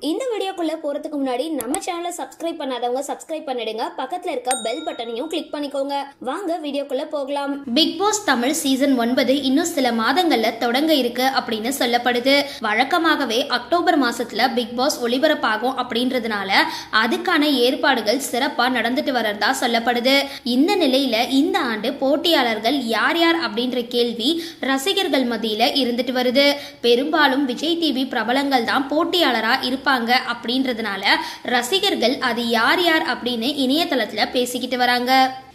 இந்த வீடியோக்குள்ள போறதுக்கு முன்னாடி நம்ம சேனலை சப்ஸ்கிரைப் பண்ணாதவங்க சப்ஸ்கிரைப் பண்ணிடுங்க, பக்கத்துல இருக்க பெல் பட்டனையும் கிளிக் பண்ணிக்கோங்க. வாங்க வீடியோக்குள்ள போகலாம். பிக் பாஸ் தமிழ் சீசன் 9 இன்னும் சில மாதங்கள்ல தொடங்க இருக்கு அப்படின்னு சொல்லப்படுது. வழக்கமாகவே அக்டோபர் மாசத்துல பிக் பாஸ் ஒளிபரப்பாகும் அப்படின்றதுனால அதுக்கான ஏற்பாடுகள் சிறப்பா நடந்துட்டு வரதா சொல்லப்படுது. இந்த நிலையில இந்த ஆண்டு போட்டியாளர்கள் யார் யார் அப்படின்ற கேள்வி ரசிகர்கள் மத்தியில இருந்துட்டு வருது. பெரும்பாலும் விஜய் டிவி பிரபலங்கள் தான் போட்டியாளரா இருப்பாங்க அப்படின்றதுனால ரசிகர்கள் அது யார் யார் அப்படின்னு இணையதளத்துல பேசிக்கிட்டு வராங்க.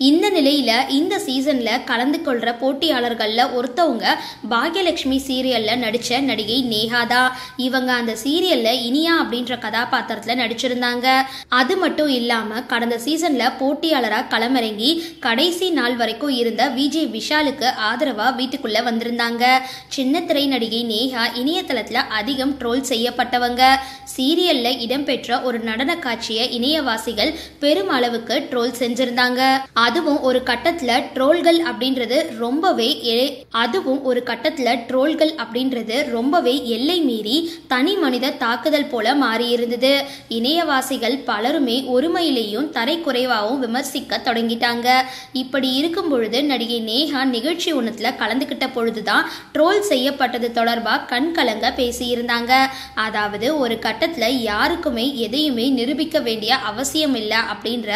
இந்த நிலையில இந்த சீசன்ல கலந்து கொள்ற போட்டியாளர்கள்ல ஒருத்தவங்க பாக்யலட்சுமி சீரியல்ல நடிச்ச நடிகை நேஹாதா. இவங்க அந்த சீரியல்ல இனியா அப்படின்ற கதாபாத்திரத்துல நடிச்சிருந்தாங்க. அது மட்டும் இல்லாம கடந்த சீசன்ல போட்டியாளரா களமிறங்கி கடைசி நாள் வரைக்கும் இருந்த விஜய் விஷாலுக்கு ஆதரவா வீட்டுக்குள்ள வந்திருந்தாங்க. சின்னத்திரை நடிகை நேஹா இணையதளத்துல அதிகம் ட்ரோல் செய்யப்பட்டவங்க. சீரியல்ல இடம்பெற்ற ஒரு நடன காட்சியை இணையவாசிகள் பெரும் அளவுக்கு ட்ரோல் செஞ்சிருந்தாங்க. அதுவும் ஒரு கட்டத்துல ட்ரோல்கள் அப்படின்றது ரொம்பவே எல்லை மீறி தனி மனித தாக்குதல் போல மாறி இருந்தது. இணையவாசிகள் பலருமே ஒருமையிலேயும் தரை குறைவாகவும் விமர்சிக்க தொடங்கிட்டாங்க. இப்படி இருக்கும் பொழுது நடிகை நேஹா நிகழ்ச்சி ஒன்றுல கலந்துகிட்ட பொழுதுதான் ட்ரோல் செய்யப்பட்டது தொடர்பா கண் கலங்க பேசியிருந்தாங்க. அதாவது ஒரு கட்டத்துல யாருக்குமே எதையுமே நிரூபிக்க வேண்டிய அவசியம் இல்லை அப்படின்ற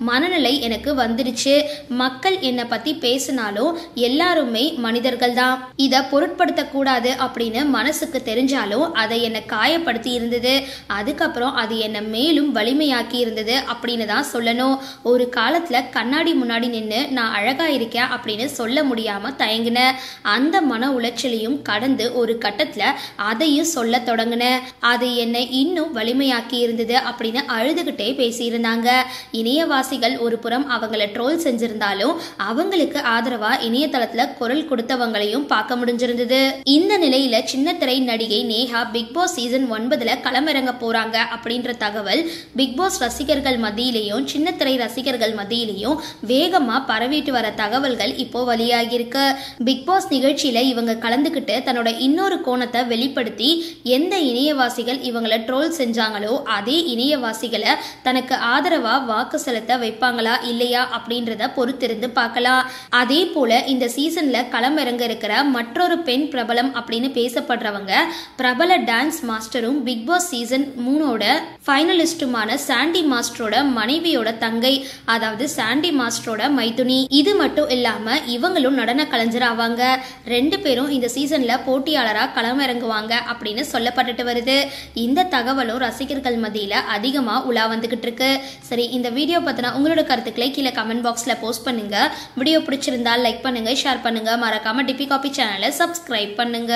மனநிலை எனக்கு வந்துருச்சு. மக்கள் என்னை பத்தி பேசினாலும் எல்லாருமே மனிதர்கள் தான், இதை பொருட்படுத்த கூடாது அப்படின்னு மனசுக்கு தெரிஞ்சாலும் அதை என்னை காயப்படுத்தி இருந்தது. அதுக்கப்புறம் அது என்னை மேலும் வலிமையாக்கி இருந்தது அப்படின்னு தான் சொல்லணும். ஒரு காலத்துல கண்ணாடி முன்னாடி நின்று நான் அழகா இருக்கேன் அப்படின்னு சொல்ல முடியாம தயங்கினேன். அந்த மன உளைச்சலையும் கடந்து ஒரு கட்டத்துல அதையும் சொல்ல தொடங்கினேன். அது என்னை இன்னும் வலிமையாக்கி இருந்தது அப்படின்னு அழுதுகிட்டே பேசியிருந்தாங்க. இணையவாசிகள் ஒரு புறம் அவங்களை ட்ரோல் செஞ்சிருந்தாலும் அவங்களுக்கு ஆதரவா இணையதளத்துல குரல் கொடுத்தவங்களையும் பார்க்க முடிஞ்சிருந்தது. இந்த நிலையில சின்னத்திரை நடிகை நேஹா பிக் பாஸ் சீசன் 9 களமிறங்க போறாங்க அப்படின்ற தகவல் பிக் பாஸ் ரசிகர்கள் மத்தியிலையும் சின்னத்திரை ரசிகர்கள் மத்தியிலையும் வேகமா பரவிட்டு வர தகவல்கள் இப்போ வெளியாகி இருக்கு. பிக் பாஸ் நிகழ்ச்சியில இவங்க கலந்துகிட்டு தன்னோட இன்னொரு கோணத்தை வெளிப்படுத்தி எந்த இணையவாசிகள் இவங்களை ட்ரோல் செஞ்சாங்களோ அதே இணையவாசிகளை தனக்கு ஆதரவா வாக்கு செலுத்த வைப்பாங்களா இல்லையா அப்படின்றத பொறுத்திருந்து பார்க்கலாம். அதே போல இந்த சீசன்ல களமிறங்க இருக்கிற மற்றொரு பெண் பிரபலம் அப்படின்னு பேசப்படுறவங்க பிரபல டான்ஸ் மாஸ்டரும் பிக் பாஸ் சீசன் 3 ஃபைனலிஸ்டுமான சாண்டி மாஸ்டரோட மனைவியோட தங்கை, அதாவது சாண்டி மாஸ்டரோட மைதுனி. இது மட்டும் இல்லாம இவங்களும் நடன கலைஞர் ஆவாங்க. ரெண்டு பேரும் இந்த சீசன்ல போட்டியாளரா களமிறங்குவாங்க அப்படின்னு சொல்லப்பட்டுட்டு வருது. இந்த தகவலும் ரசிகர்கள் மத்தியில அதிகமா உலா வந்துகிட்டு இருக்கு. சரி, இந்த வீடியோ பத்தின உங்களோட கருத்துக்களை கீழே கமெண்ட் பாக்ஸ்ல போஸ்ட் பண்ணுங்க. வீடியோ பிடிச்சிருந்தா லைக் பண்ணுங்க, ஷேர் பண்ணுங்க, மறக்காம டிபி காபி சேனலை சப்ஸ்கிரைப் பண்ணுங்க.